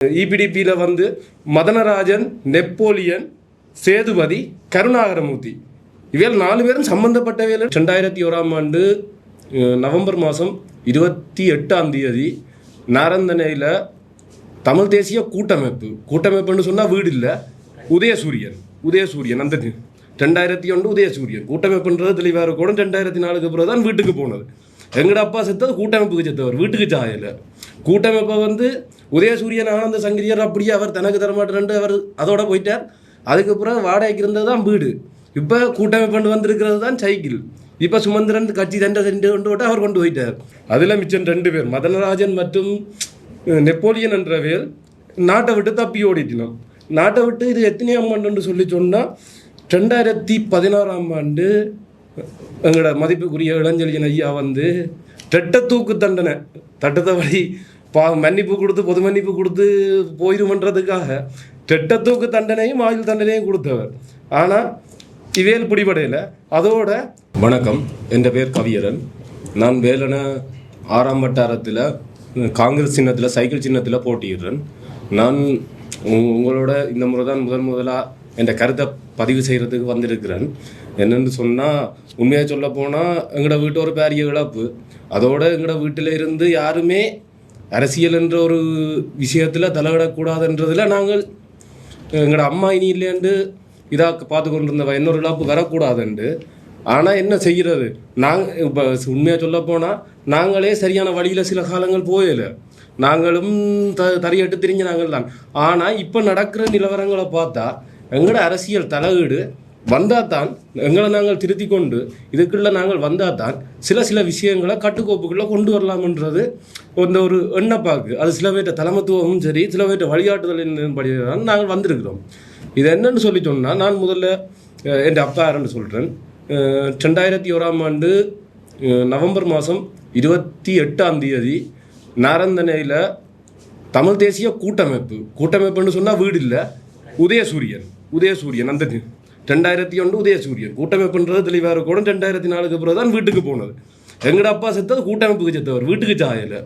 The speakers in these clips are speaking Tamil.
இபிடிபியில் வந்து மதனராஜன், நெப்போலியன், சேதுபதி, கருணாகரமூர்த்தி இவையில் 4 பேரும் சம்பந்தப்பட்டவையில் 2001 நவம்பர் மாதம் 28 நாரந்தனையில் தமிழ் தேசிய கூட்டமைப்புன்னு சொன்னால் வீடு இல்லை, உதயசூரியன் அந்த 2001 உதயசூரியன் கூட்டமைப்புன்றது தெளிவாக கூட 2004 பிறகு தான் வீட்டுக்கு போனது. எங்கட அப்பா செத்தது கூட்டமைப்புக்கு செத்தவர், வீட்டுக்கு சாயலை. கூட்டமைப்பை வந்து உதயசூரியன் ஆனந்த சங்கிரியர் அப்படியே அவர் தனக்கு தரமாட்டேன் அவர் அதோட போயிட்டார். அதுக்கு பிறகு வாடகைக்கு இருந்தது தான் வீடு. இப்போ கூட்டமைப்பு வந்திருக்கிறது தான் சைக்கிள். இப்போ சுமந்திரன் கட்சி தண்டை கொண்டு விட்டு அவர் கொண்டு போயிட்டார். அதில் மிச்சம் 2 பேர் மதனராஜன் மற்றும் நெப்போலியன் என்ற பேர் நாட்டை விட்டு தப்பி ஓடிட்டினோம். நாட்டை விட்டு இது எத்தனையாம் ஆண்டுன்னு சொல்லி சொன்னால் 2016 எங்களோட மதிப்புக்குரிய இளஞ்செழியன் ஐயா வந்து தூக்கு தண்டனை தட்டத்தை வழி மன்னிப்பு கொடுத்து பொது மன்னிப்பு கொடுத்து போயிருமன்றதுக்காக தூக்கு தண்டனையும் ஆயுள் தண்டனையும் கொடுத்தவர். ஆனால் இவேல் பிடிபடையில் அதோட வணக்கம், என் பேர் கவியரன். நான் வேலன 6ஆம் வட்டாரத்தில் காங்கிரஸ் சின்னத்தில் சைக்கிள் சின்னத்தில் போட்டியிடுறேன். நான் உங்களோட இந்த முறை தான் முதலாக என் கருத்தை பதிவு செய்கிறதுக்கு வந்திருக்கிறேன். என்னென்னு சொன்னால், உண்மையாக சொல்ல போனால் எங்களோட வீட்டு ஒரு பெரிய இழப்பு. அதோடு எங்களோட வீட்டில் இருந்து யாருமே அரசியல் என்ற ஒரு விஷயத்தில் தலையிடக்கூடாதுன்றதில் நாங்கள் எங்களோட அம்மா இனி இல்லைன்னு இதாக பார்த்து கொண்டு இருந்தவ இன்னொரு இழப்பு வரக்கூடாதுண்டு. ஆனால் என்ன செய்கிறது, நாங்கள் இப்போ உண்மையாக சொல்ல போனால் நாங்களே சரியான வழியில் சில காலங்கள் போயலை. நாங்களும் தறியட்டு திரிஞ்ச நாங்கள் தான். ஆனால் இப்போ நடக்கிற நிலவரங்களை பார்த்தா எங்களோட அரசியல் தலையீடு வந்தால் தான் எங்களை நாங்கள் திருத்தி கொண்டு இதுக்குள்ளே நாங்கள் வந்தால் தான் சில விஷயங்களை கட்டுக்கோப்புக்குள்ளே கொண்டு வரலாம்ன்றது அந்த ஒரு எண்ணப்பாக்கு. அது சில பேர்ட்ட தலைமத்துவமும் சரி, சில பேர்ட்ட வழிகாட்டுதலின் படி தான் நாங்கள் வந்திருக்கிறோம். இது என்னன்னு சொல்லி சொன்னால், நான் முதல்ல என் அப்பா யாருன்னு சொல்கிறேன். 2001 நவம்பர் மாதம் 28 நாரந்தனையில் தமிழ் தேசிய கூட்டமைப்புன்னு சொன்னால் வீடு இல்லை, உதயசூரியன் அந்த 2001 உதயசூரியன் கூட்டமைப்புன்றது தெளிவாக கூட 2004 பிறகு தான் வீட்டுக்கு போனது. எங்கட அப்பா செத்தது கூட்டமைப்புக்கு செத்தவர், வீட்டுக்கு சாயலை.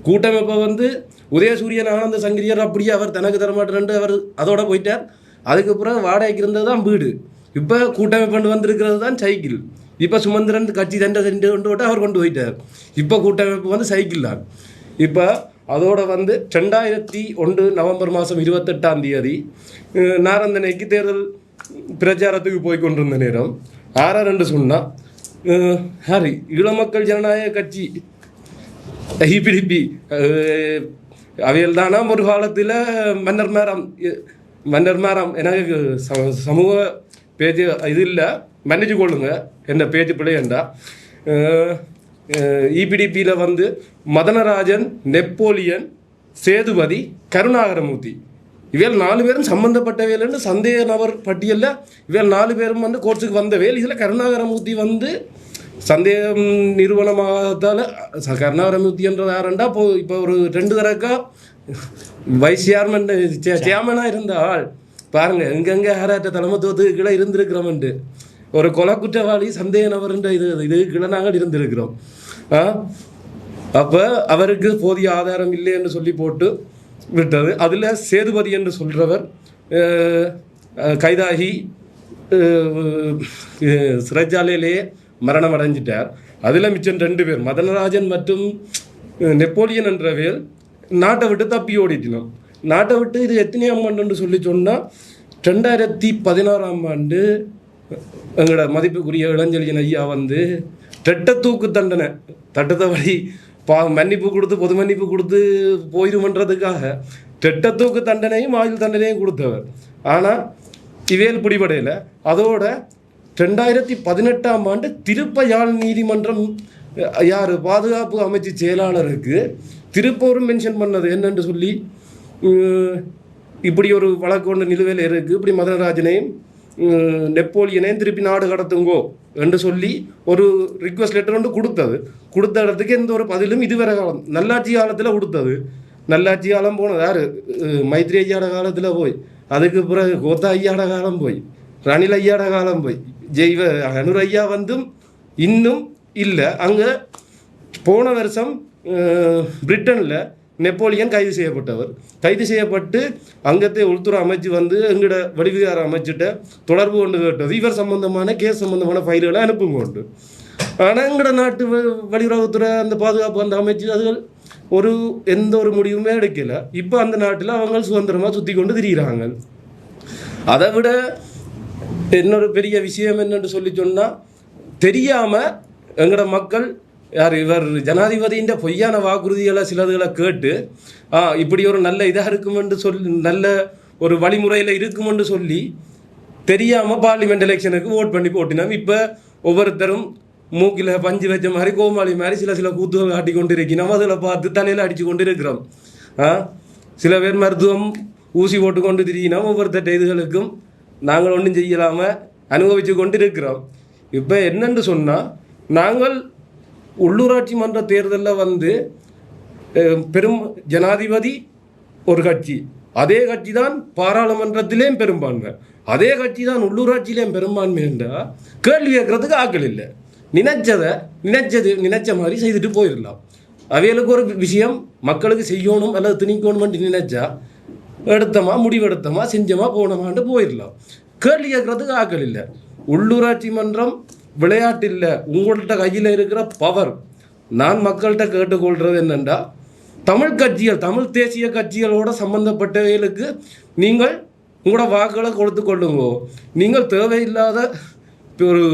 கூட்டமைப்பை வந்து உதயசூரியன் ஆனந்த சங்கிரியர் அப்படியே அவர் தனக்கு தரமாட்டேன் அவர் அதோட போயிட்டார். அதுக்கு பிறகு வாடகைக்கு இருந்தது தான் வீடு. இப்போ கூட்டமைப்பு வந்திருக்கிறது தான் சைக்கிள். இப்போ சுமந்திரன் கட்சி தண்டை கொண்டு விட்டு அவர் கொண்டு போயிட்டார். இப்போ கூட்டமைப்பு வந்து சைக்கிள் தான். இப்போ அதோட வந்து 2001 நவம்பர் மாதம் 28 நாரந்தனைக்கு தேர்தல் பிரச்சாரத்துக்கு போய் கொண்டிருந்த நேரம் ஆறாரென்று சொன்னால் ஈழமக்கள் ஜனநாயக கட்சி இபிடிபி அவையில் தானா ஒரு காலத்தில் மன்னர் மேரம் எனக்கு சமூக பேச்சு இது இல்லை, மன்னிச்சு கொள்ளுங்க என்ன பேச்சு பிள்ளைண்டா. இபிடிபியில் வந்து மதனராஜன், நெப்போலியன், சேதுபதி, கருணாகரமூர்த்தி இவையில் 4 பேரும் சம்பந்தப்பட்டவையில்னு சந்தேக நபர் பட்டியலில் இவையில் 4 பேரும் வந்து கோர்ட்ஸுக்கு வந்தவையில். இதில் கருணாகரமூர்த்தி வந்து சந்தேகம் நிறுவனமாகத்தால் கருணாகரமூர்த்தி என்றது யாருண்டா இப்போ ஒரு 2 தடக்கா வைஸ் சேர்மனாக இருந்த ஆள் பாருங்கள். எங்கெங்கே யாராட்ட தலைமத்துவத்துக்கு கீழே இருந்திருக்கிறோம்ண்டு ஒரு கொலை குற்றவாளி சந்தேக நபர்ன்ற இது கீழே நாங்கள் இருந்திருக்கிறோம். அப்போ அவருக்கு போதிய ஆதாரம் இல்லை என்று சொல்லி போட்டு விட்டது. அதில் சேதுபதி என்று சொல்கிறவர் கைதாகி சிறைச்சாலையிலேயே மரணம் அடைஞ்சிட்டார். அதில் மிச்சம் 2 பேர் மதனராஜன் மற்றும் நெப்போலியன் என்ற பேர் நாட்டை விட்டு தப்பி ஓடிட்டினோம். நாட்டை விட்டு இது எத்தனையாம் ஆண்டுன்னு சொல்லி சொன்னால் 2016 எங்களோட மதிப்புக்குரிய இளஞ்செழியன் ஐயா வந்து தூக்கு தண்டனை தட்டத்தை வழி மன்னிப்பு கொடுத்து பொது மன்னிப்பு கொடுத்து போயிருமன்றதுக்காக தூக்கு தண்டனையும் ஆயுள் தண்டனையும் கொடுத்தவர். ஆனால் இவேல் பிடிபடையில் அதோட 2018 திருப்பயாழ் நீதிமன்றம் யார் பாதுகாப்பு அமைச்சு செயலாளருக்கு திருப்பூரும் மென்ஷன் பண்ணது என்னென்று சொல்லி இப்படி ஒரு வழக்கு ஒன்று நிலுவையில் இருக்குது, இப்படி மதனராஜனையும் நெப்போலியனையும் திருப்பி நாடு கடத்துங்கோ என்று சொல்லி ஒரு ரிக்வஸ்ட் லெட்டர் ஒன்று கொடுத்த இடத்துக்கு எந்த ஒரு பதிலும் இதுவரை காலம் நல்லாட்சி காலத்தில் கொடுத்தது. நல்லாட்சி காலம் போனது யார், மைத்ரி ஐயாட காலத்தில் போய், அதுக்கு பிறகு கோத்தா ஐயாட காலம் போய், ரணில் ஐயாட காலம் போய், அனுர் ஐயா வந்தும் இன்னும் இல்லை. அங்கே போன வருஷம் பிரிட்டனில் நெப்போலியன் கைது செய்யப்பட்டவர். கைது செய்யப்பட்டு அங்கத்தை உள்துறை அமைச்சு வந்து எங்கட வெளிவிகார அமைச்சிட்ட தொடர்பு கொண்டு கேட்டது இவர் சம்பந்தமான கேஸ் சம்பந்தமான ஃபைல்களை அனுப்பும் கொண்டு. ஆனால் எங்கட நாட்டு வெளியுறவுத்துறை அந்த பாதுகாப்பு அந்த அமைச்சு அதுகள் எந்த ஒரு முடிவுமே எடுக்கல. இப்போ அந்த நாட்டில் அவங்க சுதந்திரமாக சுற்றி கொண்டு திரிகிறாங்க. அதை விட இன்னொரு பெரிய விஷயம் என்னென்று சொல்லி சொன்னால், தெரியாமல் எங்களோட மக்கள் யார் இவர் ஜனாதிபதியின் பொய்யான வாக்குறுதிகளை சிலதுகளை கேட்டு இப்படி ஒரு நல்ல இதாக இருக்குமென்று சொல்லி நல்ல ஒரு வழிமுறையில் இருக்குமென்று சொல்லி தெரியாமல் பார்லிமெண்ட் எலெக்ஷனுக்கு ஓட் பண்ணி போட்டினோம். இப்போ ஒவ்வொருத்தரும் மூக்கில் பஞ்சு வச்ச மாதிரி கோமாளி மாதிரி சில கூத்துகள் காட்டி கொண்டு இருக்கிறோம். அதில் பார்த்து தலையில் அடித்து கொண்டு இருக்கிறோம். சில பேர் மருத்துவம் ஊசி போட்டு கொண்டு திரிகினோம். ஒவ்வொருத்தட்ட இதுகளுக்கும் நாங்கள் ஒன்றும் செய்யலாமல் அனுபவித்து கொண்டு இருக்கிறோம். இப்போ என்னென்று சொன்னால், நாங்கள் உள்ளூராட்சி மன்ற தேர்தலில் வந்து பெரும் ஜனாதிபதி ஒரு கட்சி, அதே கட்சி தான் பாராளுமன்றத்திலேயும் பெரும்பான்மை, அதே கட்சி தான் உள்ளூராட்சியிலேயும் பெரும்பான்மை என்றால் கேள்வி கேட்கறதுக்கு ஆக்கள் இல்லை. நினைச்ச மாதிரி செய்துட்டு போயிடலாம். அவைகளுக்கு ஒரு விஷயம் மக்களுக்கு செய்யணும் அல்லது திணிக்கணும்னு நினைச்சா எடுத்தமா முடிவெடுத்தமா செஞ்சமா போனோமான்ட்டு போயிடலாம். கேள்வி கேட்கறதுக்கு ஆக்கள் இல்லை. உள்ளூராட்சி மன்றம் விளையாட்டு இல்லை. உங்கள்கிட்ட கையில் இருக்கிற பவர். நான் மக்கள்கிட்ட கேட்டுக்கொள்கிறது என்னென்னா, தமிழ் கட்சிகள், தமிழ் தேசிய கட்சிகளோட சம்பந்தப்பட்டவைகளுக்கு நீங்கள் உங்களோட வாக்குகளை கொடுத்து கொள்ளுங்க. நீங்கள் தேவையில்லாத ஒரு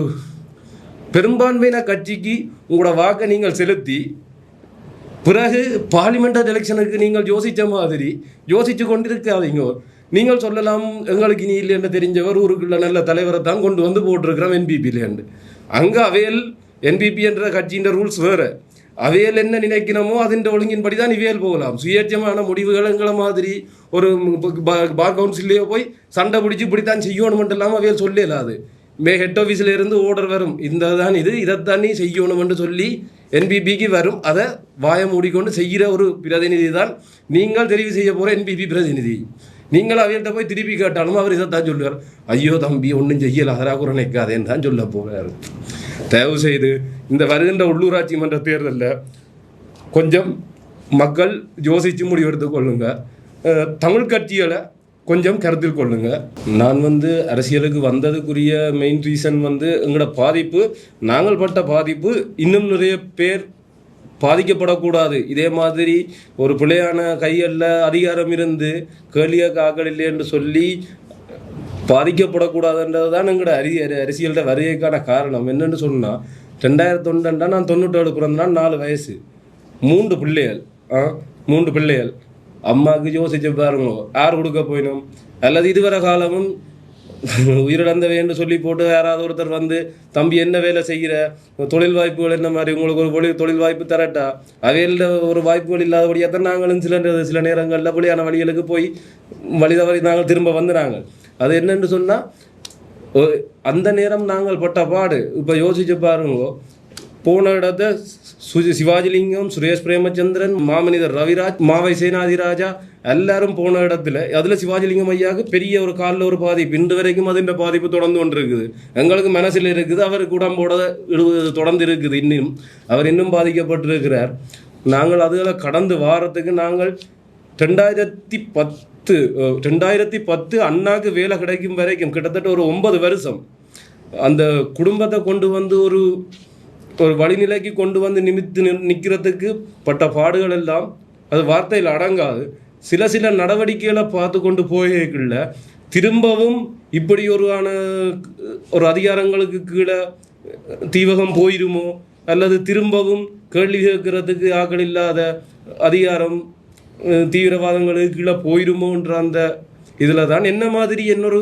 பெரும்பான்மையின கட்சிக்கு உங்களோட வாக்கை நீங்கள் செலுத்தி பிறகு பார்லிமெண்ட் எலெக்ஷனுக்கு நீங்கள் யோசித்த மாதிரி யோசித்து கொண்டிருக்காதீங்க. நீங்கள் சொல்லலாம், எங்களுக்கு இனி இல்லைன்னு தெரிஞ்சவர் ஊருக்குள்ள நல்ல தலைவரை தான் கொண்டு வந்து போட்டிருக்கிறோம் என்பிபிலேண்டு. அங்கே அவையல் என்பிபி என்ற கட்சியின் ரூல்ஸ் வேறு. அவையல் என்ன நினைக்கணுமோ அதின் ஒழுங்கின்படி தான் இவையல் போகலாம். சுயேட்சமான முடிவுகள் எங்களை மாதிரி ஒரு பார் கவுன்சிலேயோ போய் சண்டை பிடிச்சி இப்படித்தான் செய்யணுமென்று இல்லாமல் அவையல் சொல்லலாது. ஹெட் ஆஃபீஸில் இருந்து ஓர்டர் வரும், இந்த தான் இதைத்தான் நீ செய்யணுமென்று சொல்லி என்பிபிக்கு வரும். அதை வாய மூடிக்கொண்டு செய்கிற ஒரு பிரதிநிதி தான் நீங்கள் தெரிவு செய்ய போகிற என்பிபி பிரதிநிதி. நீங்கள் அவையிட்ட போய் திருப்பி கேட்டாலும் அவர் இதைத்தான் சொல்லுவார், ஐயோ தம்பி ஒன்றும் செய்யல அதராக கூட நிற்காதேன்னு தான் சொல்ல போகிறார். தயவு செய்து இந்த வருகின்ற உள்ளூராட்சி மன்ற தேர்தலில் கொஞ்சம் மக்கள் யோசித்து முடிவெடுத்து கொள்ளுங்க. தமிழ் கட்சிகளை கொஞ்சம் கருத்தில் கொள்ளுங்க. நான் அரசியலுக்கு வந்ததுக்குரிய மெயின் ரீசன் எங்களோட பாதிப்பு, நாங்கள் பட்ட பாதிப்பு இன்னும் நிறைய பேர் பாதிக்கப்படக்கூடாது. இதே மாதிரி ஒரு பிள்ளையான கைகளில் அதிகாரம் இருந்து கேளிய காக்கள் இல்லை என்று சொல்லி பாதிக்கப்படக்கூடாதுன்றது தான் எங்களோட அரசியலோட வருகைக்கான காரணம். என்னென்னு சொன்னால், 2001 நான் 97 பிறந்தனா 4 வயசு, 3 பிள்ளைகள். 3 பிள்ளைகள். அம்மாவுக்கு யோசிச்சு பாருங்க, யார் கொடுக்க போயினோம்? அல்லது இதுவரை காலமும் உயிரிழந்தவை என்று சொல்லி போட்டு யாராவது ஒருத்தர் தம்பி என்ன வேலை செய்கிற, தொழில் வாய்ப்புகள் என்ன மாதிரி உங்களுக்கு ஒரு தொழில் வாய்ப்பு தரட்டா, அவையில் ஒரு வாய்ப்புகள் இல்லாதபடியாக தான் நாங்களும் சில நேரங்களில் புலியான வழிகளுக்கு போய் வழி நாங்கள் திரும்ப நாங்கள். அது என்னென்னு சொன்னால், அந்த நேரம் நாங்கள் பட்ட பாடு இப்போ யோசிச்சு பாருங்க. போன இடத்த சிவாஜிலிங்கம், சுரேஷ் பிரேமச்சந்திரன், மாமனிதர் ரவிராஜ், மாவை சேனாதிராஜா எல்லாரும் போன இடத்துல அதில் சிவாஜிலிங்கம் ஐயாவுக்கு பெரிய ஒரு காலில் ஒரு பாதிப்பு, இன்று வரைக்கும் அதின் பாதிப்பு தொடர்ந்து கொண்டு இருக்குது. எங்களுக்கு மனசில் இருக்குது, அவருக்கு உடம்போட தொடர்ந்து இருக்குது. அவர் இன்னும் பாதிக்கப்பட்டிருக்கிறார். நாங்கள் அதுகளை கடந்து வாரத்துக்கு நாங்கள் 2010 அண்ணாக்கு வேலை கிடைக்கும் வரைக்கும் கிட்டத்தட்ட ஒரு 9 வருஷம் அந்த குடும்பத்தை கொண்டு ஒரு வழிநிலைக்கு கொண்டு நிமித்து நிற்கிறதுக்கு பட்ட பாடுகள் எல்லாம் அது வார்த்தையில் அடங்காது. சில நடவடிக்கைகளை பார்த்து கொண்டு போகல திரும்பவும் இப்படி ஒரு அதிகாரங்களுக்கு கீழே தீவகம் போயிருமோ, அல்லது திரும்பவும் கேள்வி கேட்கறதுக்கு ஆக்கள் இல்லாத அதிகாரம் தீவிரவாதங்களுக்கு கீழே போயிருமோன்ற அந்த இதில் தான் என்ன மாதிரி என்னொரு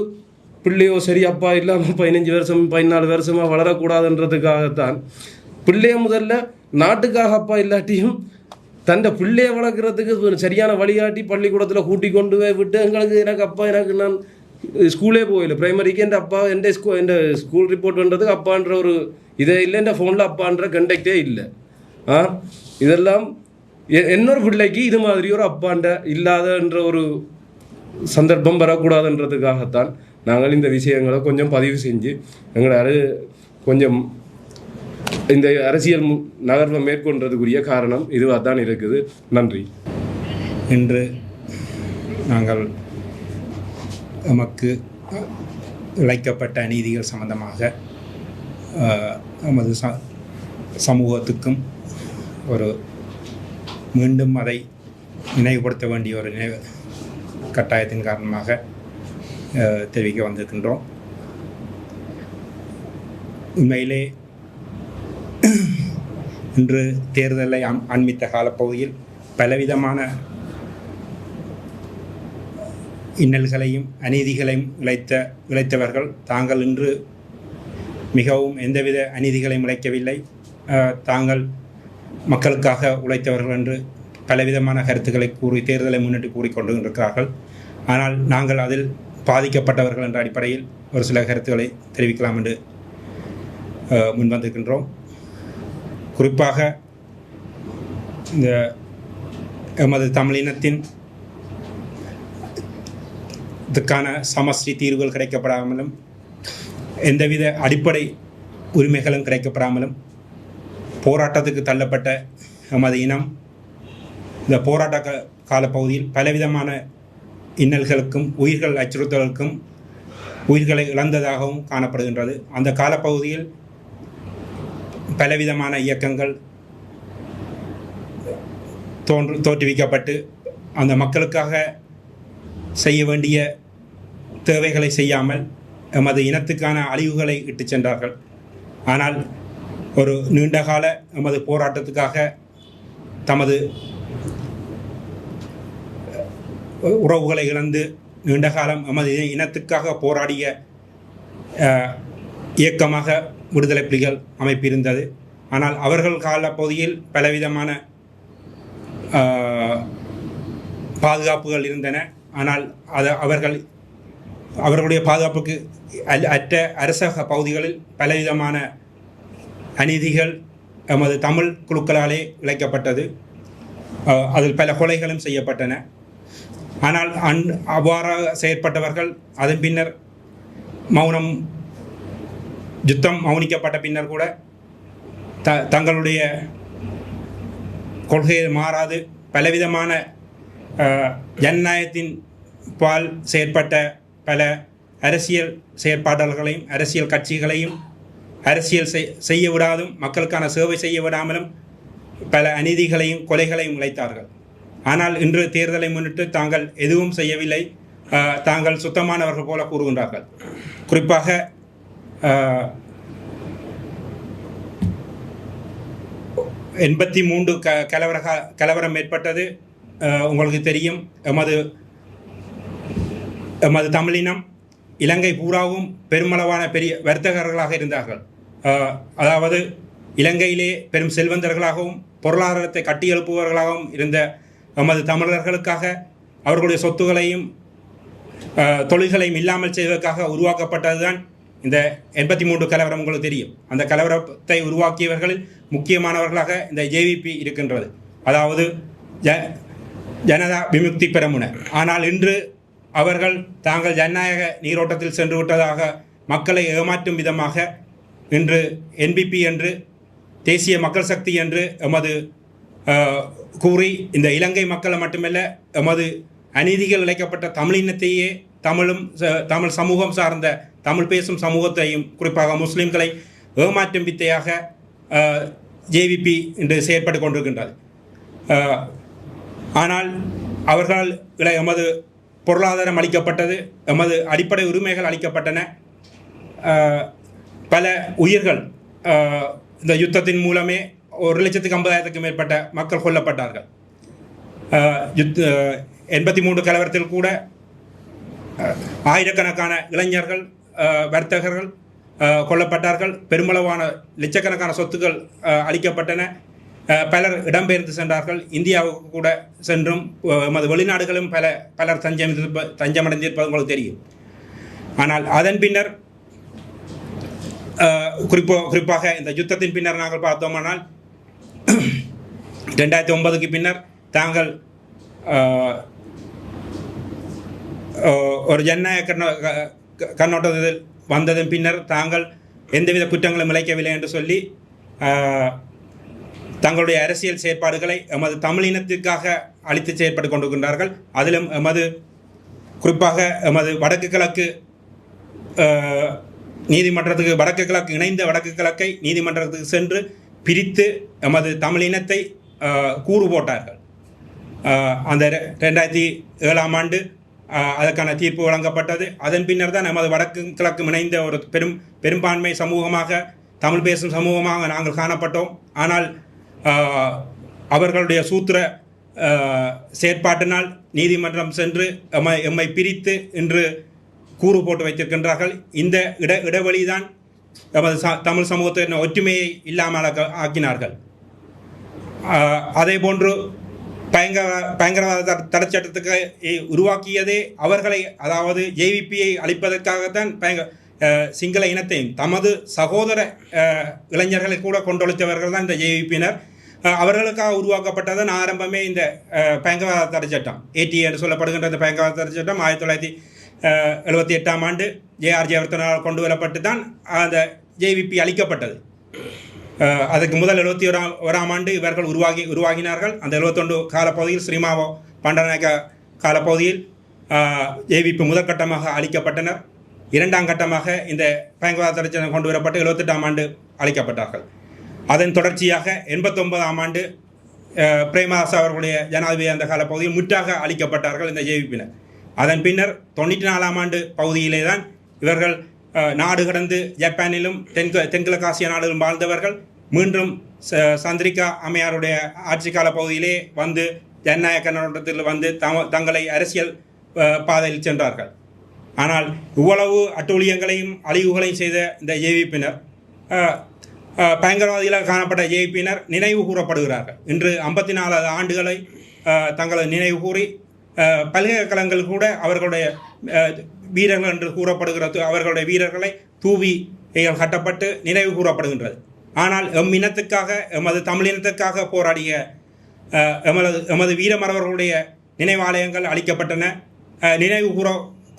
பிள்ளையோ சரி அப்பா இல்லாமல் 15 வருஷம் 14 வருஷமாக வளரக்கூடாதுன்றதுக்காகத்தான் பிள்ளைய முதல்ல நாட்டுக்காக அப்பா இல்லாட்டியும் தன்னை பிள்ளையை வளர்க்குறதுக்கு சரியான வழிகாட்டி பள்ளிக்கூடத்தில் கூட்டி கொண்டு போய் விட்டு எனக்கு நான் ஸ்கூலே போயில பிரைமரிக்கு என் அப்பா என் ஸ்கூல் ரிப்போர்ட் பண்ணுறதுக்கு அப்பான்ற ஒரு இதே இல்லை, என் ஃபோனில் அப்பான்ற கண்டக்டே இல்லை. இதெல்லாம் இன்னொரு பிள்ளைக்கு இது மாதிரி ஒரு அப்பாண்ட இல்லாதன்ற ஒரு சந்தர்ப்பம் வரக்கூடாதுன்றதுக்காகத்தான் நாங்கள் இந்த விஷயங்களை கொஞ்சம் பதிவு செஞ்சு எங்களை கொஞ்சம் இந்த அரசியல் நகர்வை மேற்கொண்டதுக்குரிய காரணம் இதுவாக தான் இருக்குது. நன்றி. இன்று நாங்கள் எமக்கு இழைக்கப்பட்ட அநீதிகள் சம்பந்தமாக நமது சமூகத்துக்கும் ஒரு மீண்டும் அதை நினைவுபடுத்த வேண்டிய ஒரு கட்டாயத்தின் காரணமாக தெரிவிக்க வந்திருக்கின்றோம். உண்மையிலே இன்று தேர்தலை அண்மித்த காலப்பகுதியில் பலவிதமான இன்னல்களையும் அநீதிகளையும் இழைத்தவர்கள் தாங்கள் இன்று மிகவும் எந்தவித அநீதிகளையும் இழைக்கவில்லை, தாங்கள் மக்களுக்காக உழைத்தவர்கள் என்று பலவிதமான கருத்துக்களை தேர்தலை முன்னிட்டு கூறிக்கொண்டிருக்கிறார்கள். ஆனால் நாங்கள் அதில் பாதிக்கப்பட்டவர்கள் என்ற அடிப்படையில் ஒரு சில கருத்துக்களை தெரிவிக்கலாம் என்று முன்வந்திருக்கின்றோம். குறிப்பாக இந்த எமது தமிழினத்தின் இதுக்கான சமஸ்ரீ தீர்வுகள் கிடைக்கப்படாமலும் எந்தவித அடிப்படை உரிமைகளும் கிடைக்கப்படாமலும் போராட்டத்துக்கு தள்ளப்பட்ட எமது இனம் இந்த போராட்ட காலப்பகுதியில் பலவிதமான இன்னல்களுக்கும் உயிர்கள் அச்சுறுத்தலுக்கும் உயிர்களை இழந்ததாகவும் காணப்படுகின்றது. அந்த காலப்பகுதியில் பலவிதமான இயக்கங்கள் தோற்றுவிக்கப்பட்டு அந்த மக்களுக்காக செய்ய வேண்டிய தேவைகளை செய்யாமல் எமது இனத்துக்கான அழிவுகளை இட்டு சென்றார்கள். ஆனால் ஒரு நீண்டகால எமது போராட்டத்துக்காக தமது உறவுகளை இழந்து நீண்டகாலம் எமது இனத்துக்காக போராடிய இயக்கமாக விடுதலை புலிகள் அமைப்பு இருந்தது. ஆனால் அவர்கள் காலப்பகுதியில் பலவிதமான பாதுகாப்புகள் இருந்தன. ஆனால் அவர்களுடைய பாதுகாப்புக்கு அற்ற அரச பகுதிகளில் பலவிதமான அநீதிகள் எமது தமிழ் குழுக்களாலே இழைக்கப்பட்டது. அதில் பல கொலைகளும் செய்யப்பட்டன. ஆனால் அவ்வாறாக செயற்பட்டவர்கள் அதன் பின்னர் யுத்தம் மௌனிக்கப்பட்ட பின்னர் கூட தங்களுடைய கொள்கையை மாறாது பலவிதமான ஜனநாயகத்தின் பால் செயற்பட்ட பல அரசியல் செயற்பாட்டாளர்களையும் அரசியல் கட்சிகளையும் அரசியல் செய்ய விடாதும் மக்களுக்கான சேவை செய்ய விடாமலும் பல அநீதிகளையும் கொலைகளையும் இழைத்தார்கள். ஆனால் இன்று தேர்தலை முன்னிட்டு தாங்கள் எதுவும் செய்யவில்லை, தாங்கள் சுத்தமானவர்கள் போல கூறுகின்றார்கள். குறிப்பாக 83 கலவரம் ஏற்பட்டது. உங்களுக்கு தெரியும், எமது தமிழினம் இலங்கை பூராவும் பெருமளவான பெரிய வர்த்தகர்களாக இருந்தார்கள். அதாவது இலங்கையிலே பெரும் செல்வந்தர்களாகவும் பொருளாதாரத்தை கட்டியெழுப்புபவர்களாகவும் இருந்த எமது தமிழர்களுக்காக அவர்களுடைய சொத்துக்களையும் தொழில்களையும் இல்லாமல் செய்வதற்காக உருவாக்கப்பட்டதுதான் இந்த 83 கலவரம். உங்களுக்கு தெரியும், அந்த கலவரத்தை உருவாக்கியவர்களில் முக்கியமானவர்களாக இந்த JVP இருக்கின்றது, அதாவது ஜனதா விமுக்தி பெரமுன. ஆனால் இன்று அவர்கள் தாங்கள் ஜனநாயக நீரோட்டத்தில் சென்று விட்டதாக மக்களை ஏமாற்றும் விதமாக இன்று NPP என்று தேசிய மக்கள் சக்தி என்று எமது கூறி இந்த இலங்கை மக்களை மட்டுமல்ல எமது அநீதிகள் இழைக்கப்பட்ட தமிழினத்தையே தமிழ் சமூகம் சார்ந்த தமிழ் பேசும் சமூகத்தையும் குறிப்பாக முஸ்லிம்களை ஏமாற்றும் வித்தையாக JVP என்று செயற்பட்டு கொண்டிருக்கின்றது. ஆனால் அவர்களால் எமது பொருளாதாரம் அளிக்கப்பட்டது, எமது அடிப்படை உரிமைகள் அளிக்கப்பட்டன. பல உயிர்கள் இந்த யுத்தத்தின் மூலமே 1,50,000க்கும் மேற்பட்ட மக்கள் கொல்லப்பட்டார்கள். 83 கலவரத்தில் கூட ஆயிரக்கணக்கான இளைஞர்கள் வர்த்தகர்கள் கொல்லப்பட்டார்கள். பெருமளவான லட்சக்கணக்கான சொத்துக்கள் அளிக்கப்பட்டன. பலர் இடம்பெயர்ந்து சென்றார்கள். இந்தியாவுக்கு கூட சென்றும் எமது வெளிநாடுகளும் பலர் தஞ்சமடைந்திருப்பது உங்களுக்கு தெரியும். ஆனால் அதன் பின்னர் குறிப்பாக இந்த யுத்தத்தின் பின்னர் நாங்கள் பார்த்தோமானால் 2009க்கு பின்னர் தாங்கள் ஒரு ஜனநாயக கண்ணோட்டத்தில் வந்ததன் பின்னர் தாங்கள் எந்தவித குற்றங்களும் இழைக்கவில்லை என்று சொல்லி தங்களுடைய அரசியல் செயற்பாடுகளை எமது தமிழினத்திற்காக அளித்து செயற்பட்டு கொண்டிருக்கின்றார்கள். அதிலும் குறிப்பாக எமது வடக்கு கிழக்கு நீதிமன்றத்துக்கு வடக்கு கிழக்கு இணைந்த வடக்கு கிழக்கை நீதிமன்றத்துக்கு சென்று பிரித்து எமது தமிழினத்தை கூறு போட்டார்கள். அந்த 2007ஆம் ஆண்டு அதற்கான தீர்ப்பு வழங்கப்பட்டது. அதன் பின்னர் தான் நமது வடக்கு கிழக்கு இணைந்த ஒரு பெரும்பான்மை சமூகமாக தமிழ் பேசும் சமூகமாக நாங்கள் காணப்பட்டோம். ஆனால் அவர்களுடைய சூத்திர செயற்பாட்டினால் நீதிமன்றம் சென்று எம்மை பிரித்து இன்று கூறு போட்டு வைத்திருக்கின்றார்கள். இந்த இடைவெளிதான் நமது தமிழ் சமூகத்தின் ஒற்றுமையை இல்லாமல் ஆக்கினார்கள். அதே போன்று பயங்கரவாத தடைச்சட்டத்துக்கு உருவாக்கியதே அவர்களை, அதாவது ஜேவிபியை அழிப்பதற்காகத்தான் சிங்கள இனத்தையும் தமது சகோதர இளைஞர்களை கூட கொண்டொழித்தவர்கள் தான் இந்த ஜேவிபியினர். அவர்களுக்காக உருவாக்கப்பட்டதன் ஆரம்பமே இந்த பயங்கரவாத தடைச்சட்டம், ஏடி என்று சொல்லப்படுகின்ற இந்த பயங்கரவாத தடைச்சட்டம் 1978ஆம் ஆண்டு JR ஜெயவர்தனால் கொண்டு வரப்பட்டு தான் அந்த ஜேவிபி அளிக்கப்பட்டது. அதுக்கு முதல் 71ஆம் ஆண்டு இவர்கள் உருவாகினார்கள். அந்த 71 காலப்பகுதியில் ஸ்ரீமாவோ பண்டநாயக்க காலப்பகுதியில் ஜேவிபி முதற்கட்டமாக அளிக்கப்பட்டனர். இரண்டாம் கட்டமாக இந்த பயங்கரவாத தடைச்சட்டம் கொண்டு வரப்பட்டு 78ஆம் ஆண்டு அளிக்கப்பட்டார்கள். அதன் தொடர்ச்சியாக 89ஆம் ஆண்டு பிரேமதாஸ் அவர்களுடைய ஜனாதிபதி அந்த காலப்பகுதியில் முற்றாக அளிக்கப்பட்டார்கள் இந்த ஜேவிபியினர். அதன் பின்னர் 94ஆம் ஆண்டு பகுதியிலே தான் இவர்கள் நாடு கடந்து ஜப்பானிலும் தென்கிழக்கு ஆசிய நாடுகளும் வாழ்ந்தவர்கள் மீண்டும் சந்திரிகா அம்மையாருடைய ஆட்சி கால பகுதியிலே வந்து ஜனநாயக கண்ணோட்டத்தில் வந்து தங்களை அரசியல் பாதையில் சென்றார்கள். ஆனால் இவ்வளவு அட்டூழியங்களையும் அழிவுகளையும் செய்த இந்த ஜேவிபியினர், பயங்கரவாதிகளாக காணப்பட்ட ஜேவிபியினர் நினைவு கூறப்படுகிறார்கள். இன்று 54 ஆண்டுகளை தங்களை நினைவு கூறி பல்கலைக்கழகங்கள் கூட அவர்களுடைய வீரர்கள் என்று கூறப்படுகிறது, அவர்களுடைய வீரர்களை தூவி கட்டப்பட்டு நினைவு கூறப்படுகின்றது. ஆனால் இனத்துக்காக, எமது தமிழினத்துக்காக போராடிய எமது வீரமறவர்களுடைய நினைவாலயங்கள் அளிக்கப்பட்டன. நினைவு கூற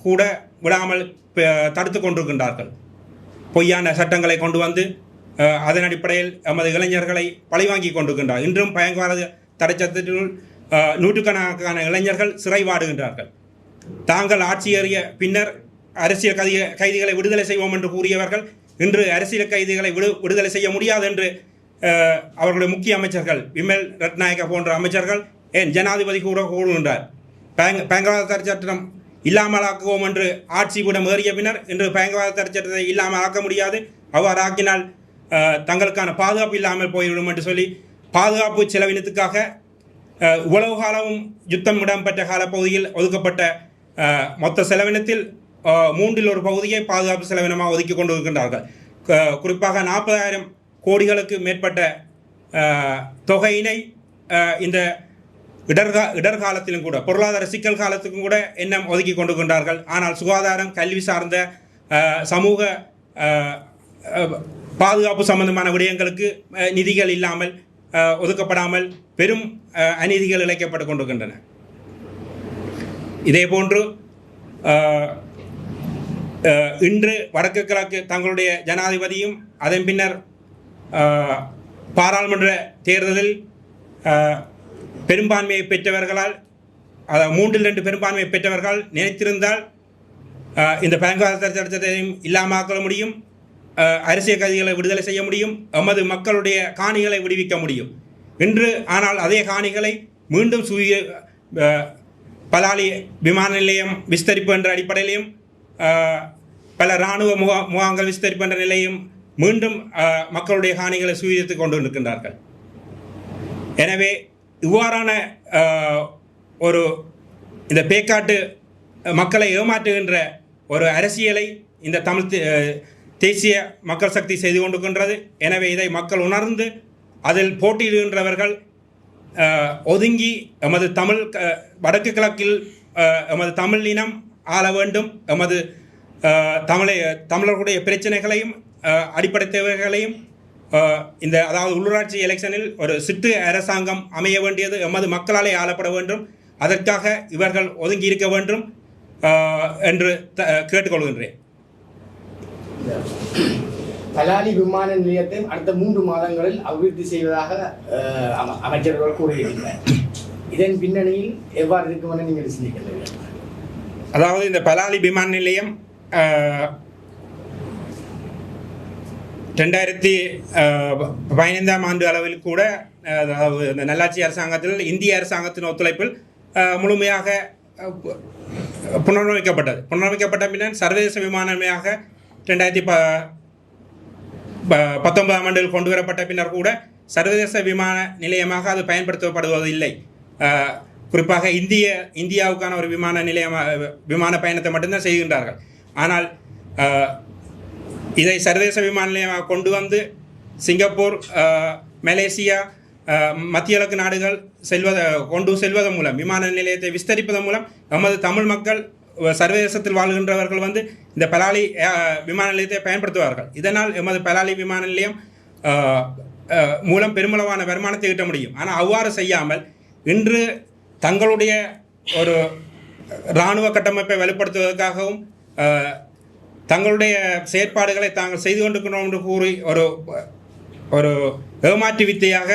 கூட விடாமல் தடுத்து கொண்டிருக்கின்றார்கள். பொய்யான சட்டங்களை கொண்டு வந்து அதன் அடிப்படையில் எமது இளைஞர்களை பழிவாங்கி கொண்டிருக்கின்றார். இன்றும் பயங்கரவாத தடைச்சட்டத்தினுள் நூற்றுக்கணக்கான இளைஞர்கள் சிறை வாடுகின்றார்கள். தாங்கள் ஆட்சியேறிய பின்னர் அரசியல் கைதிகளை விடுதலை செய்வோம் என்று கூறியவர்கள் இன்று அரசியல் கைதிகளை விடுதலை செய்ய முடியாது என்று அவர்களுடைய முக்கிய அமைச்சர்கள் விமல் ரத்நாயக்க போன்ற அமைச்சர்கள் ஏன் ஜனாதிபதி கூறுகின்றார். பயங்கரவாத தடைச்சட்டம் இல்லாமலாக்குவோம் என்று ஆட்சி விடம் ஏறிய பின்னர் இன்று பயங்கரவாத தடைச்சட்டத்தை இல்லாமல் ஆக்க முடியாது, அவ்வாறு ஆக்கினால் தங்களுக்கான பாதுகாப்பு இல்லாமல் போய்விடும் என்று சொல்லி பாதுகாப்பு செலவினத்துக்காக இவ்வளவு காலமும் யுத்தம் இடம்பெற்ற காலப்பகுதியில் ஒதுக்கப்பட்ட மொத்த செலவினத்தில் 1/3 பகுதியை பாதுகாப்பு செலவினமாக ஒதுக்கி கொண்டு இருக்கின்றார்கள். குறிப்பாக 40,000 கோடிகளுக்கு மேற்பட்ட தொகையினை இந்த இடர்காலத்திலும் கூட, பொருளாதார சிக்கல் காலத்துக்கும் கூட எண்ணம் ஒதுக்கி கொண்டிருக்கின்றார்கள். ஆனால் சுகாதாரம், கல்வி சார்ந்த சமூக பாதுகாப்பு சம்பந்தமான விடயங்களுக்கு நிதிகள் இல்லாமல் ஒதுக்கப்படாமல் பெரும் அநீதிகள் இழைக்கப்பட்டு கொண்டிருக்கின்றன. இதே போன்று இன்று வடக்கு கிழக்கு தங்களுடைய ஜனாதிபதியும் அதன் பின்னர் பாராளுமன்ற தேர்தலில் பெரும்பான்மையை பெற்றவர்களால், 3/2 பெரும்பான்மையை பெற்றவர்கள் நினைத்திருந்தால் இந்த பயங்கரவாத தடைச்சட்டத்தையும் இல்லாமலாக்க முடியும், அரசியல் கைதிகளை விடுதலை செய்ய முடியும், எமது மக்களுடைய காணிகளை விடுவிக்க முடியும். இன்று ஆனால் அதே காணிகளை மீண்டும் பலாலி விமான நிலையம் விஸ்தரிப்பு என்ற அடிப்படையிலையும் பல இராணுவ முகாம்கள் விஸ்தரிப்பு என்ற நிலையும் மீண்டும் மக்களுடைய காணிகளை சுவீகரித்து கொண்டு இருக்கின்றார்கள். எனவே இவ்வாறான ஒரு இந்த பேக்காட்டு மக்களை ஏமாற்றுகின்ற ஒரு அரசியலை இந்த தமிழ் தேசிய மக்கள் சக்தி செய்து கொண்டிருக்கின்றது. எனவே இதை மக்கள் உணர்ந்து அதில் போட்டியிடுகின்றவர்கள் ஒதுங்கி எமது தமிழ் வடக்கு கிழக்கில் எமது தமிழ் இனம் ஆள வேண்டும், எமது தமிழர்களுடைய பிரச்சனைகளையும் அடிப்படை தேவைகளையும் அதாவது உள்ளூராட்சி எலெக்ஷனில் ஒரு சிட்டு அரசாங்கம் அமைய வேண்டியது எமது மக்களாலே ஆளப்பட வேண்டும். அதற்காக இவர்கள் ஒதுங்கி இருக்க வேண்டும் என்று கேட்டுக்கொள்கின்றேன். பலாலி விமான நிலையத்தை அடுத்த 3 மாதங்களில் அபிவிருத்தி செய்வதாக அமைச்சர்கள் கூறியிருக்கிறார். இதன் பின்னணியில் எவ்வாறு இருக்கும் என நீங்கள் சிந்திக்கிறீர்கள்? அதாவது இந்த பலாலி விமான நிலையம் 2015ஆம் ஆண்டு அளவில் கூட அதாவது இந்த நல்லாட்சி அரசாங்கத்தில் இந்திய அரசாங்கத்தின் ஒத்துழைப்பில் முழுமையாக புனரமைக்கப்பட்ட பின்னர் சர்வதேச விமான நிலையமாக 2019ஆம் ஆண்டில் கொண்டு வரப்பட்ட பின்னர் கூட சர்வதேச விமான நிலையமாக அது பயன்படுத்தப்படுவதில்லை. குறிப்பாக இந்தியாவுக்கான ஒரு விமான பயணத்தை மட்டும்தான் செய்கின்றார்கள். ஆனால் இதை சர்வதேச விமான நிலையமாக கொண்டு வந்து சிங்கப்பூர், மலேசியா, மத்திய கிழக்கு நாடுகள் கொண்டு செல்வதன் மூலம் விமான நிலையத்தை விஸ்தரிப்பதன் மூலம் நமது தமிழ் மக்கள் சர்வதேசத்தில் வாழ்கின்றவர்கள் வந்து இந்த பலாலி விமான நிலையத்தை பயன்படுத்துவார்கள். இதனால் எமது பலாலி விமான நிலையம் மூலம் பெருமளவான வருமானத்தை ஈட்ட முடியும். ஆனால் அவ்வாறு செய்யாமல் இன்று தங்களுடைய ஒரு இராணுவ கட்டமைப்பை வலுப்படுத்துவதற்காகவும் தங்களுடைய செயற்பாடுகளை தாங்கள் செய்து கொண்டிருக்கிறோம் என்று கூறி ஒரு ஏமாற்று வித்தையாக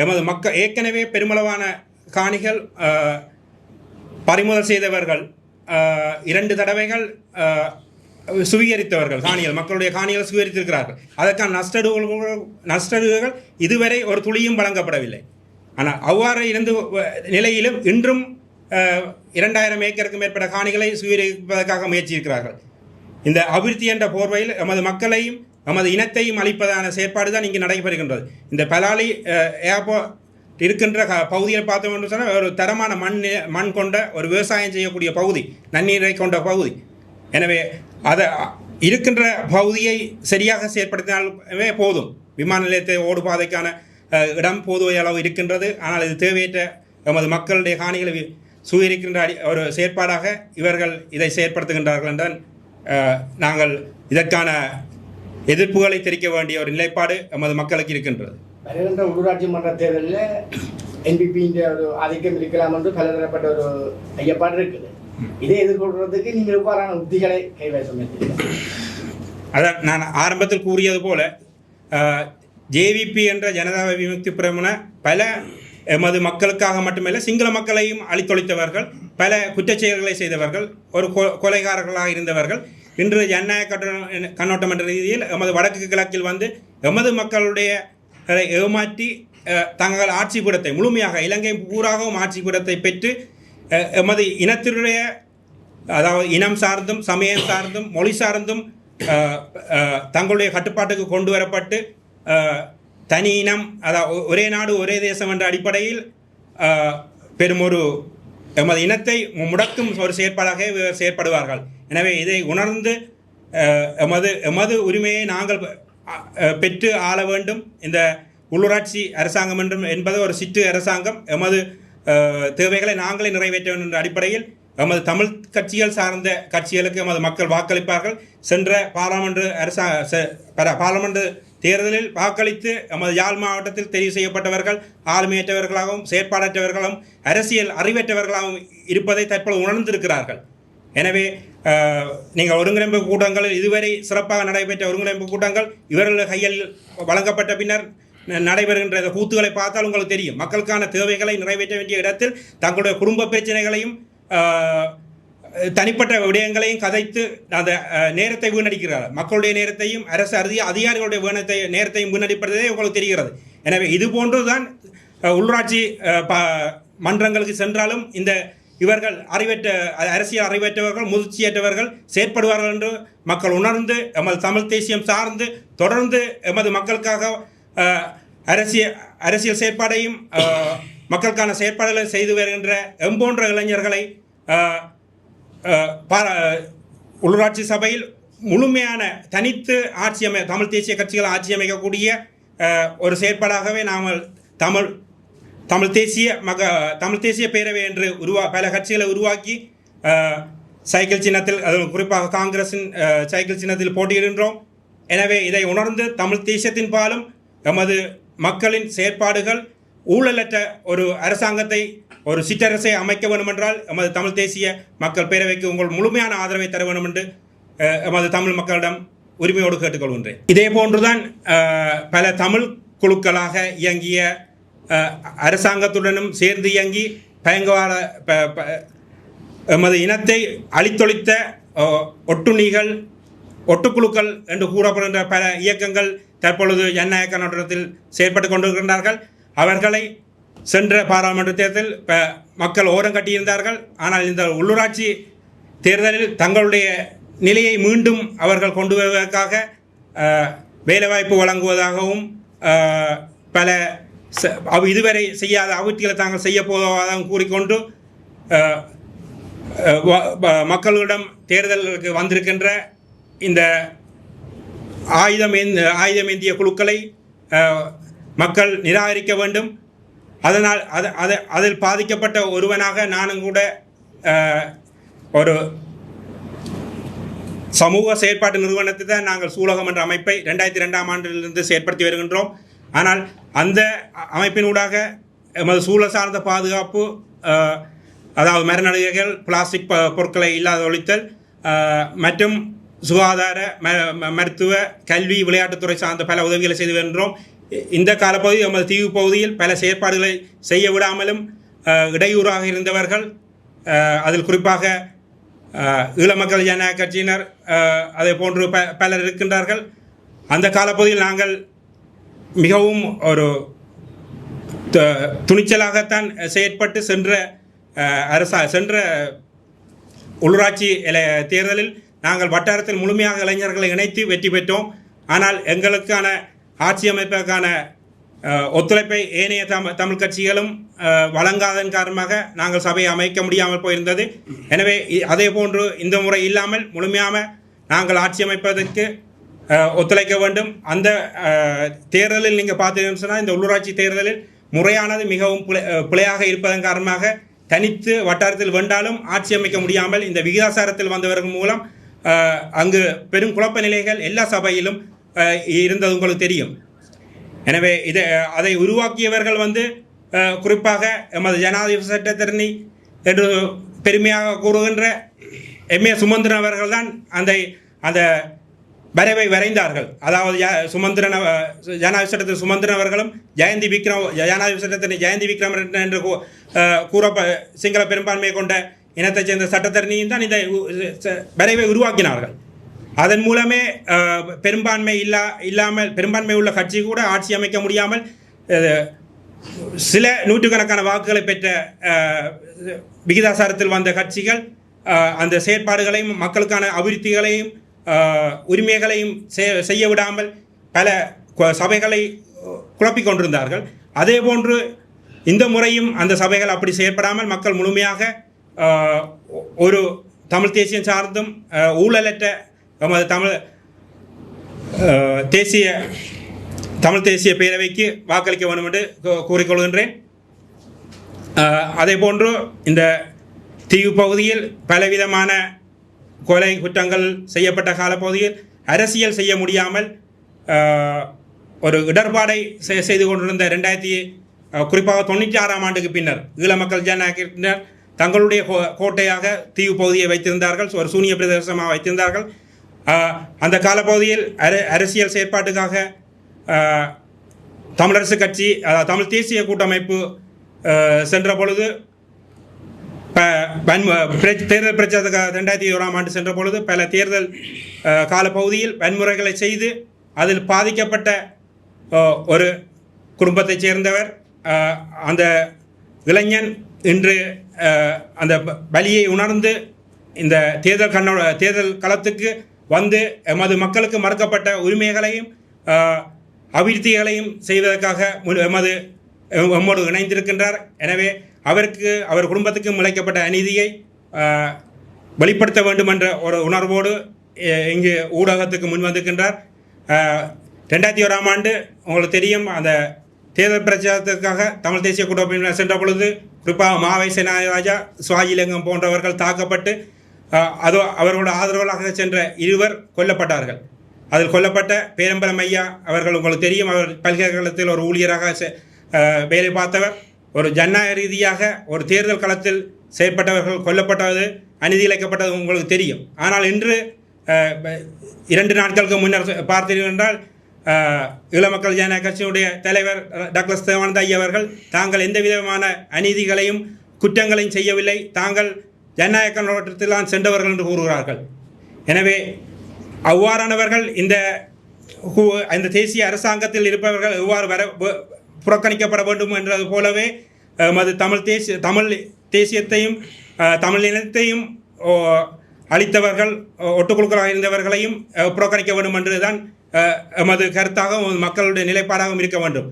எமது மக்கள் ஏற்கனவே பெருமளவான காணிகள் பறிமுதல் செய்தவர்கள் 2 தடவைகள் சுவீகரித்தவர்கள் மக்களுடைய காணிகளை சுவீகரித்திருக்கிறார்கள். அதற்கான நஷ்டஈடுகள் இதுவரை ஒரு துளியும் வழங்கப்படவில்லை. ஆனால் அவ்வாறு இருந்த நிலையிலும் இன்றும் 2000 ஏக்கருக்கு மேற்பட்ட காணிகளை சுவீகரிப்பதற்காக முயற்சியிருக்கிறார்கள். இந்த அபிவிருத்தி என்ற போர்வையில் எமது மக்களையும் எமது இனத்தையும் அளிப்பதான செயற்பாடு தான் இங்கு நடைபெறுகின்றது. இந்த பலாலி ஏர்போர்ட் இருக்கின்ற பகுதியை பார்த்தோம் என்று சொன்னால் ஒரு தரமான மண் கொண்ட ஒரு விவசாயம் செய்யக்கூடிய பகுதி, நன்னீரை கொண்ட பகுதி. எனவே அதை இருக்கின்ற பகுதியை சரியாக செயற்படுத்தினாலே போதும். விமான நிலையத்தை ஓடுபாதைக்கான இடம் போதுவை அளவு இருக்கின்றது. ஆனால் இது தேவையற்ற எமது மக்களுடைய காணிகளை சுவீகரிக்கின்ற ஒரு செயற்பாடாக இவர்கள் இதை செயற்படுத்துகின்றார்கள் என்றால் நாங்கள் இதற்கான எதிர்ப்புகளை தெரிவிக்க வேண்டிய ஒரு நிலைப்பாடு எமது மக்களுக்கு இருக்கின்றது. வருகின்ற உள்ளூராட்சி மன்ற தேர்தலில் என்பிபின்ற ஒரு ஆதிக்கம் இருக்கலாம் என்று பலதரப்பட்ட ஒரு ஐயப்பாடு இருக்குது. இதை எதிர்கொள்வதற்கு நீங்கள் எவ்வாறான உத்திகளை கைவசம் எடுத்தீர்கள்? அதான் நான் ஆரம்பத்தில் கூறியது போல ஜேவிபி என்ற ஜனதா விமுக்தி பிரமுன பல எமது மக்களுக்காக மட்டுமல்ல சிங்கள மக்களையும் அழித்தொழித்தவர்கள், பல குற்றச்செயல்களை செய்தவர்கள், ஒரு கொலைகாரர்களாக இருந்தவர்கள். இன்று ஜனநாயக கண்ணோட்டம் என்ற ரீதியில் எமது வடக்கு கிழக்கில் வந்து எமது மக்களுடைய ஏமாற்றி தங்கள் ஆட்சி பீடத்தை முழுமையாக இலங்கை பூராகவும் ஆட்சி பீடத்தை பெற்று எமது இனத்தினுடைய அதாவது இனம் சார்ந்தும் சமயம் சார்ந்தும் மொழி சார்ந்தும் தங்களுடைய கட்டுப்பாட்டுக்கு கொண்டு வரப்பட்டு தனி இனம் அதாவது ஒரே நாடு ஒரே தேசம் என்ற அடிப்படையில் பெரும் ஒரு எமது இனத்தை முடக்கும் ஒரு செயற்பாடாக செயற்படுவார்கள். எனவே இதை உணர்ந்து எமது உரிமையை நாங்கள் பெற்று ஆள வேண்டும். இந்த உள்ளூராட்சி அரசாங்கம் என்பது ஒரு சிற்று அரசாங்கம். எமது தேவைகளை நாங்களே நிறைவேற்ற வேண்டும் என்ற அடிப்படையில் எமது தமிழ் கட்சிகள் சார்ந்த கட்சிகளுக்கு எமது மக்கள் வாக்களிப்பார்கள். சென்ற பாராளுமன்ற தேர்தலில் வாக்களித்து எமது யாழ் மாவட்டத்தில் தெரிவு செய்யப்பட்டவர்கள் ஆளுமையற்றவர்களாகவும் செயற்பாடற்றவர்களாகவும் அரசியல் அறிவற்றவர்களாகவும் இருப்பதை தற்போது உணர்ந்திருக்கிறார்கள். எனவே நீங்கள் ஒருங்கிணைப்பு கூட்டங்களில் இதுவரை சிறப்பாக நடைபெற்ற ஒருங்கிணைப்பு கூட்டங்கள் இவர்கள் கையில் வழங்கப்பட்ட பின்னர் நடைபெறுகின்ற கூத்துக்களை பார்த்தால் உங்களுக்கு தெரியும். மக்களுக்கான தேவைகளை நிறைவேற்ற வேண்டிய இடத்தில் தங்களுடைய குடும்ப பிரச்சனைகளையும் தனிப்பட்ட விடயங்களையும் கதைத்து அந்த நேரத்தை வீணடிக்கிறார்கள். மக்களுடைய நேரத்தையும் அரசு அதிகாரிகளுடைய நேரத்தையும் வீணடிப்பதே உங்களுக்கு தெரிகிறது. எனவே இது போன்றுதான் உள்ளூராட்சி மன்றங்களுக்கு சென்றாலும் இந்த இவர்கள் அரசியல் அறிவற்றவர்கள் முதிர்ச்சியற்றவர்கள் செயற்படுவார்கள் என்று மக்கள் உணர்ந்து எமது தமிழ் தேசியம் சார்ந்து தொடர்ந்து எமது மக்களுக்காக அரசியல் செயற்பாடையும் மக்களுக்கான செயற்பாடுகளை செய்து வருகின்ற எம்போன்ற இளைஞர்களை உள்ளூராட்சி சபையில் முழுமையான தனித்து தமிழ் தேசிய கட்சிகள் ஆட்சி அமைக்கக்கூடிய ஒரு செயற்பாடாகவே நாங்கள் தமிழ் தேசிய பேரவை என்று பல கட்சிகளை உருவாக்கி சைக்கிள் சின்னத்தில் அது குறிப்பாக காங்கிரஸின் சைக்கிள் சின்னத்தில் போட்டியிடுகின்றோம். எனவே இதை உணர்ந்து தமிழ் தேசியத்தின் பாலும் எமது மக்களின் செயற்பாடுகள் ஊழலற்ற ஒரு அரசாங்கத்தை ஒரு சிற்றரசை அமைக்க வேண்டும் என்றால் எமது தமிழ் தேசிய மக்கள் பேரவைக்கு உங்கள் முழுமையான ஆதரவை தர வேண்டும் என்று எமது தமிழ் மக்களிடம் உரிமையோடு கேட்டுக்கொள்கின்றேன். இதே போன்றுதான் பல தமிழ் குழுக்களாக இயங்கிய அரசாங்கத்துடனும் சேர்ந்து இயங்கி பயங்கரவாத எமது இனத்தை அழித்தொழித்த ஒட்டுண்ணிகள் ஒட்டுக்குழுக்கள் என்று கூறப்படுகின்ற பல இயக்கங்கள் தற்பொழுது ஜனநாயக கண்ணோட்டத்தில் செயற்பட்டு கொண்டிருக்கின்றார்கள். அவர்களை சென்ற பாராளுமன்ற தேர்தலில் மக்கள் ஓரம் கட்டியிருந்தார்கள். ஆனால் இந்த உள்ளூராட்சி தேர்தலில் தங்களுடைய நிலையை மீண்டும் அவர்கள் கொண்டு வருவதற்காக வேலைவாய்ப்பு வழங்குவதாகவும் பல இதுவரை செய்யாத அபிவிருத்திகளை தாங்கள் செய்ய போவதாகவும் கூறிக்கொண்டு மக்களிடம் தேர்தலுக்கு வந்திருக்கின்ற இந்த ஆயுதமேந்திய குழுக்களை மக்கள் நிராகரிக்க வேண்டும். அதனால் அதில் பாதிக்கப்பட்ட ஒருவனாக நானும் கூட ஒரு சமூக செயற்பாட்டு நிறுவனத்தை தான் நாங்கள் சூலகம் என்ற அமைப்பை 2002ஆம் ஆண்டிலிருந்து செயற்படுத்தி வருகின்றோம். ஆனால் அந்த அமைப்பினூடாக எமது சூழல் சார்ந்த பாதுகாப்பு, அதாவது மரநடுகைகள், பிளாஸ்டிக் பொருட்களை இல்லாத ஒழித்தல் மற்றும் சுகாதார, மருத்துவ, கல்வி, விளையாட்டுத்துறை சார்ந்த பல உதவிகளை செய்து வருகின்றோம். இந்த காலப்பகுதி எமது தீவு பகுதியில் பல செயற்பாடுகளை செய்ய விடாமலும் இடையூறாக இருந்தவர்கள், அதில் குறிப்பாக ஈழ மக்கள் ஜனநாயக கட்சியினர், அதே போன்று பலர் இருக்கின்றார்கள். அந்த காலப்பகுதியில் நாங்கள் மிகவும் ஒரு துணிச்சலாகத்தான் செயற்பட்டு சென்ற உள்ளூராட்சி தேர்தலில் நாங்கள் வட்டாரத்தில் முழுமையாக இளைஞர்களை இணைத்து வெற்றி பெற்றோம். ஆனால் எங்களுக்கான ஆட்சி அமைப்பதற்கான ஒத்துழைப்பை ஏனைய தமிழ் கட்சிகளும் வழங்காதன் காரணமாக நாங்கள் சபையை அமைக்க முடியாமல் போயிருந்தது. எனவே அதே போன்று இந்த முறை இல்லாமல் முழுமையாக நாங்கள் ஆட்சி அமைப்பதற்கு ஒத்துழைக்க வேண்டும். அந்த தேர்தலில் நீங்கள் பார்த்தீங்கன்னு சொன்னால், இந்த உள்ளூராட்சி தேர்தலில் முறையானது மிகவும் பிழையாக இருப்பதன் காரணமாக தனித்து வட்டாரத்தில் வென்றாலும் ஆட்சி அமைக்க முடியாமல் இந்த விகிதாசாரத்தில் வந்தவர்கள் மூலம் அங்கு பெரும் குழப்ப நிலைகள் எல்லா சபையிலும் இருந்தது உங்களுக்கு தெரியும். எனவே அதை உருவாக்கியவர்கள் குறிப்பாக எமது ஜனாதிபதி சட்டத்தரணி என்று பெருமையாக கூறுகின்ற எம்ஏ சுமந்திரன் அவர்கள் தான் அந்த வரைவை வரைந்தார்கள். அதாவது ஜனாதிபதி சட்டத்தில் சுமந்திரன் அவர்களும் ஜனாதிபதி சட்டத்தின் ஜெயந்தி விக்ரம் என்று சிங்கள பெரும்பான்மையை கொண்ட இனத்தைச் சேர்ந்த சட்டத்தரணியும் தான் இந்த வரைவை உருவாக்கினார்கள். அதன் மூலமே பெரும்பான்மை உள்ள கட்சி கூட ஆட்சி அமைக்க முடியாமல் சில நூற்றுக்கணக்கான வாக்குகளை பெற்ற விகிதாசாரத்தில் வந்த கட்சிகள் அந்த செயற்பாடுகளையும் மக்களுக்கான அபிவிருத்திகளையும் உரிமைகளையும் செய்ய விடாமல் பல சபைகளை குழப்பிக் கொண்டிருந்தார்கள். அதே போன்று இந்த முறையும் அந்த சபைகள் அப்படி செயற்படாமல் மக்கள் முழுமையாக ஒரு தமிழ் தேசியம் சார்ந்தும் ஊழலற்ற நமது தமிழ் தேசிய பேரவைக்கு வாக்களிக்க வேண்டும் என்று கூறிக்கொள்கின்றேன். அதே போன்று இந்த தீவு பகுதியில் பலவிதமான கொலை குற்றங்கள் செய்யப்பட்ட காலப்பகுதியில் அரசியல் செய்ய முடியாமல் ஒரு இடர்பாடை செய்து கொண்டிருந்த குறிப்பாக 96ஆம் ஆண்டுக்கு பின்னர் ஈழ மக்கள் ஜனநாயகத்தினர் தங்களுடைய கோட்டையாக தீவு பகுதியை வைத்திருந்தார்கள், ஒரு சூனிய பிரதேசமாக வைத்திருந்தார்கள். அந்த காலப்பகுதியில் அரசியல் செயற்பாட்டுக்காக தமிழரசு கட்சி, தமிழ் தேசிய கூட்டமைப்பு சென்ற பொழுது தேர்தல் பிரச்சாரத்துக்காக 2001ஆம் ஆண்டு சென்ற பொழுது பல தேர்தல் காலப்பகுதியில் வன்முறைகளை செய்து அதில் பாதிக்கப்பட்ட ஒரு குடும்பத்தைச் சேர்ந்தவர் அந்த இளைஞன் இன்று அந்த வலியை உணர்ந்து இந்த தேர்தல் களத்துக்கு வந்து எமது மக்களுக்கு மறுக்கப்பட்ட உரிமைகளையும் அபிவிருத்திகளையும் செய்வதற்காக எம்மோடு இணைந்திருக்கின்றார். எனவே அவர் குடும்பத்துக்கு முளைக்கப்பட்ட அநீதியை வெளிப்படுத்த வேண்டும் என்ற ஒரு உணர்வோடு இங்கு ஊடகத்துக்கு முன்வந்திருக்கின்றார். 2001ஆம் ஆண்டு உங்களுக்கு தெரியும், அந்த தேர்தல் பிரச்சாரத்திற்காக தமிழ் தேசிய கூட்டமைப்பினர் சென்ற பொழுது குறிப்பாக மாவை சேனாராஜா, சுவாஜிலிங்கம் போன்றவர்கள் தாக்கப்பட்டு அவர்களோட ஆதரவாளராக சென்ற 2 கொல்லப்பட்டார்கள். அதில் கொல்லப்பட்ட பேரம்பலம் ஐயா அவர்கள் உங்களுக்கு தெரியும், அவர் பல்கலைக்கழகத்தில் ஒரு ஊழியராக வேலை பார்த்தவர். ஒரு ஜனநாயக ரீதியாக ஒரு தேர்தல் களத்தில் செயற்பட்டவர்கள் கொல்லப்பட்டது, அநீதி இழைக்கப்பட்டது உங்களுக்கு தெரியும். ஆனால் இன்று 2 நாட்களுக்கு முன்னர் பார்த்தீர்கள் என்றால் ஈழ மக்கள் ஜனநாயக கட்சியினுடைய தலைவர் டாக்டர் தேவானந்த ஐயா அவர்கள் தாங்கள் எந்த விதமான அநீதிகளையும் குற்றங்களையும் செய்யவில்லை. தாங்கள் ஜனநாயக கண்ணோட்டத்தில் தான் சென்றவர்கள் என்று கூறுகிறார்கள். எனவே அவ்வாறானவர்கள் இந்த தேசிய அரசாங்கத்தில் இருப்பவர்கள் எவ்வாறு புறக்கணிக்கப்பட வேண்டும் என்றது போலவே தமிழ் தேசியத்தையும் தமிழ் இனத்தையும் அளித்தவர்கள் ஒட்டுக்குழுக்களாக இருந்தவர்களையும் புறக்கணிக்க வேண்டும் என்றுதான் எமது கருத்தாகவும் மக்களுடைய நிலைப்பாடாகவும் இருக்க வேண்டும்.